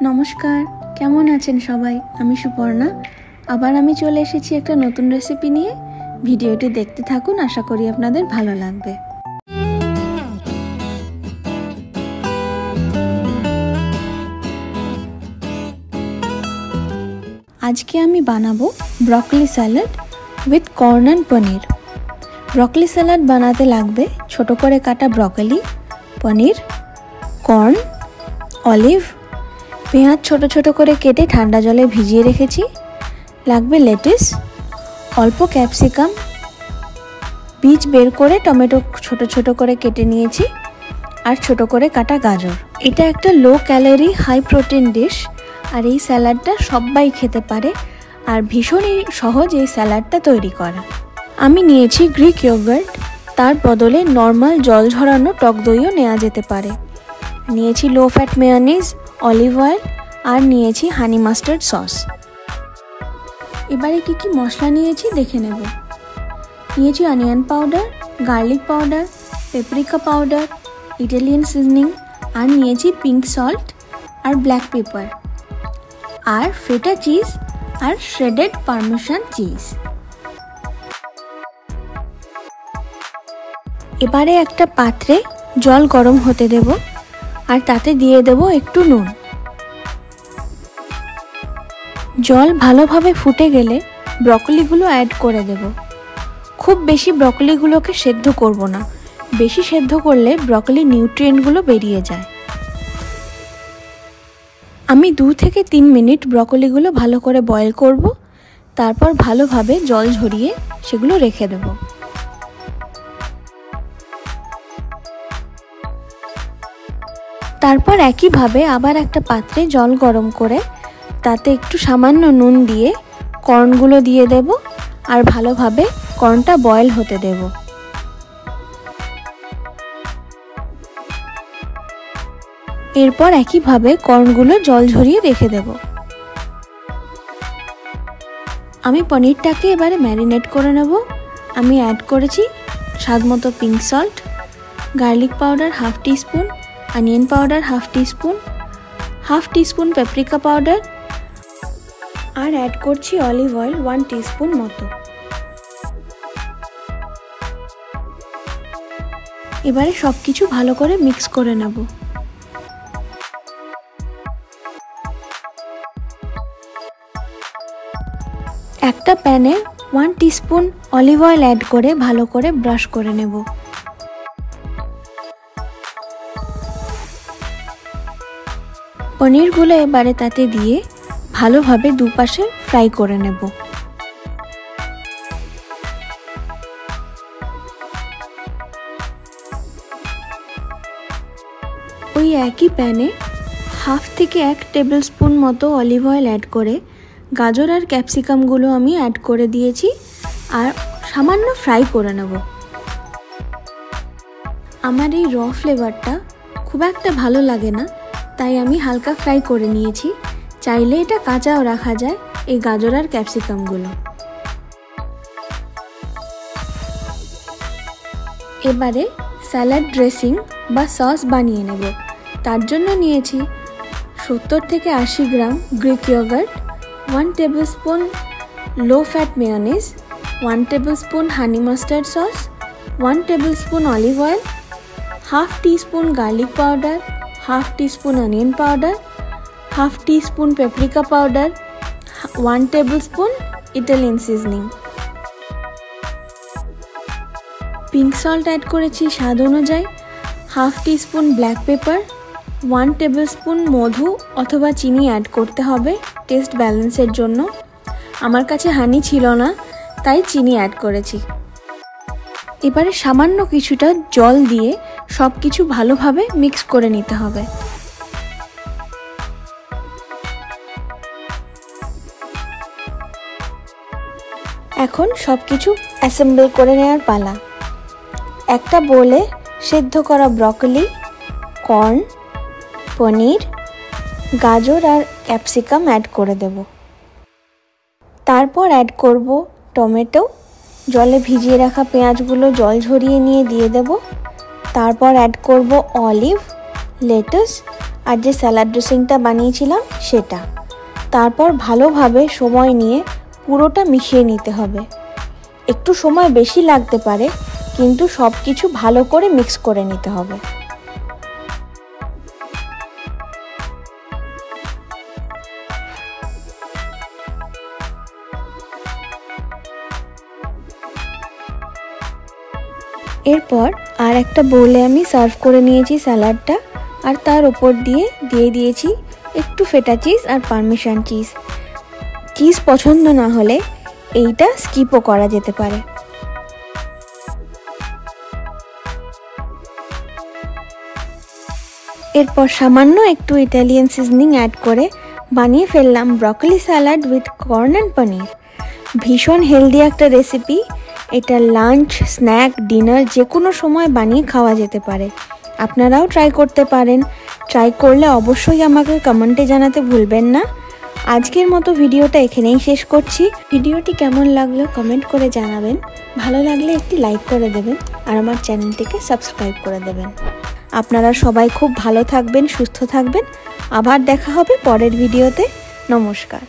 নমস্কার, কেমন আছেন সবাই? আমি সুপর্ণা। আবার আমি চলে এসেছি একটা নতুন রেসিপি নিয়ে। ভিডিওটি দেখতে থাকুন, আশা করি আপনাদের ভালো লাগবে। আজকে আমি বানাবো broccoli salad with corn and paneer. Broccoli salad বানাতে লাগবে ছোট করে কাটা ব্রকলি, পনির, কর্ন, অলিভ, পেঁয়াজ ছোট ছোট করে কেটে ঠান্ডা জলে ভিজিয়ে রেখেছি, লাগবে লেটুস, অল্প ক্যাপসিকাম, বীজ বের করে টমেটো ছোট ছোট করে কেটে নিয়েছি, আর ছোট করে কাটা গাজর। এটা একটা low calorie high protein dish, আর এই স্যালাডটা সবাই খেতে পারে, আর ভীষণই সহজ এই স্যালাডটা তৈরি করা। আমি নিয়েছি গ্রিক ইয়োগার্ট, তার বদলে নর্মাল জল ঝরানো টক দইও নেওয়া যেতে পারে। নিয়েছি low fat mayonnaise, olive oil, আর নিয়েছি হানি মাস্টার্ড সস। এবারে কি মশলা নিয়েছি দেখে নেব। নিয়েছি onion powder, garlic powder, paprika powder, Italian seasoning, আর নিয়েছি পিঙ্ক সল্ট আর ব্ল্যাক পেপার, আর ফেটা চিজ আর শ্রেডেড পারমেসান চিজ। এবারে একটা পাত্রে জল গরম হতে দেব, আর তাতে দিয়ে দেব একটু নুন। জল ভালোভাবে ফুটে গেলে ব্রকলিগুলো অ্যাড করে দেব। খুব বেশি ব্রকলিগুলোকে সেদ্ধ করব না, বেশি সেদ্ধ করলে ব্রকলির নিউট্রিয়েন্টগুলো বেরিয়ে যায়। আমি 2 থেকে 3 মিনিট ব্রকলিগুলো ভালো করে বয়েল করব, তারপর ভালোভাবে জল ঝরিয়ে সেগুলো রেখে দেব। তারপর একইভাবে আবার একটা পাত্রে জল গরম করে তাতে একটু সামান্য নুন দিয়ে কর্নগুলো দিয়ে দেব, আর ভালোভাবে কর্নটা বয়েল হতে দেব। এরপর একইভাবে কর্নগুলো জল ঝরিয়ে রেখে দেব। আমি পনিরটাকে এবারে ম্যারিনেট করে নেব। আমি অ্যাড করেছি স্বাদমতো pink salt, garlic powder 1/2 teaspoon, onion powder 1/2 teaspoon, 1/2 teaspoon paprika powder, আর অ্যাড করছি অলিভ অয়েল 1 টিস্পুন মতো। এবারে সব কিছু ভালো করে মিক্স করে নেব। একটা প্যানে 1 টিস্পুন অলিভ অয়েল অ্যাড করে ভালো করে ব্রাশ করে নেব। পনিরগুলো এবারে তাতে দিয়ে ভালোভাবে দুপাশে ফ্রাই করে নেব। ওই একই প্যানে 1/2 থেকে 1 টেবিল স্পুন মতো অলিভ অয়েল অ্যাড করে গাজর আর ক্যাপসিকামগুলো আমি অ্যাড করে দিয়েছি, আর সামান্য ফ্রাই করে নেব। আমার এই র ফ্লেভারটা খুব একটা ভালো লাগে না, তাই আমি হালকা ফ্রাই করে নিয়েছি। চাইলে এটা কাঁচাও রাখা যায়, এই গাজর আর ক্যাপসিকামগুলো। এবারে স্যালাড ড্রেসিং বা সস বানিয়ে নেব। তার জন্য নিয়েছি 70 থেকে 80 gram Greek yoghurt, 1 tablespoon low fat mayonnaise, 1 tablespoon honey mustard sauce, 1 tablespoon olive oil, 1/2 teaspoon garlic powder, 1/2 teaspoon onion powder, 1/2 teaspoon paprika powder, 1 tablespoon Italian seasoning. Pink salt add করেছি স্বাদ অনুযায়ী, 1/2 teaspoon black pepper, 1 tablespoon মধু অথবা চিনি add করতে হবে test ব্যালেন্সের জন্য। আমার কাছে হানি ছিল না, তাই চিনি অ্যাড করেছি। এবারে সামান্য কিছুটা জল দিয়ে সব কিছু ভালোভাবে মিক্স করে নিতে হবে। এখন সব কিছু অ্যাসেম্বল করে নেওয়ার পালা। একটা বোলে সেদ্ধ করা ব্রকলি, কর্ন, পনির, গাজর আর ক্যাপসিকাম অ্যাড করে দেব। তারপর অ্যাড করব টমেটো, জলে ভিজিয়ে রাখা পেঁয়াজগুলো জল ঝরিয়ে নিয়ে দিয়ে দেব। তারপর অ্যাড করব অলিভ, লেটুস আর যে স্যালাড ড্রেসিংটা বানিয়েছিলাম সেটা। তারপর ভালোভাবে সময় নিয়ে পুরোটা মিশিয়ে নিতে হবে। একটু সময় বেশি লাগতে পারে, কিন্তু সব কিছু ভালো করে মিক্স করে নিতে হবে। এরপর আর একটা বোলে আমি সার্ভ করে নিয়েছি স্যালাডটা, আর তার উপর দিয়ে দিয়েছি একটু ফেটা চিজ আর পারমেসান চিজ। চিজ পছন্দ না হলে এইটা স্কিপও করা যেতে পারে। এরপর সামান্য একটু ইটালিয়ান সিজনিং অ্যাড করে বানিয়ে ফেললাম broccoli salad with corn and paneer. ভীষণ হেলদি একটা রেসিপি। এটা লাঞ্চ, স্ন্যাক, ডিনার যে কোনো সময় বানিয়ে খাওয়া যেতে পারে। আপনারাও ট্রাই করতে পারেন। ট্রাই করলে অবশ্যই আমাকে কমেন্টে জানাতে ভুলবেন না। আজকের মতো ভিডিওটা এখানেই শেষ করছি। ভিডিওটি কেমন লাগলো কমেন্ট করে জানাবেন। ভালো লাগলে একটি লাইক করে দেবেন আর আমার চ্যানেলটিকে সাবস্ক্রাইব করে দেবেন। আপনারা সবাই খুব ভালো থাকবেন, সুস্থ থাকবেন। আবার দেখা হবে পরের ভিডিওতে। নমস্কার।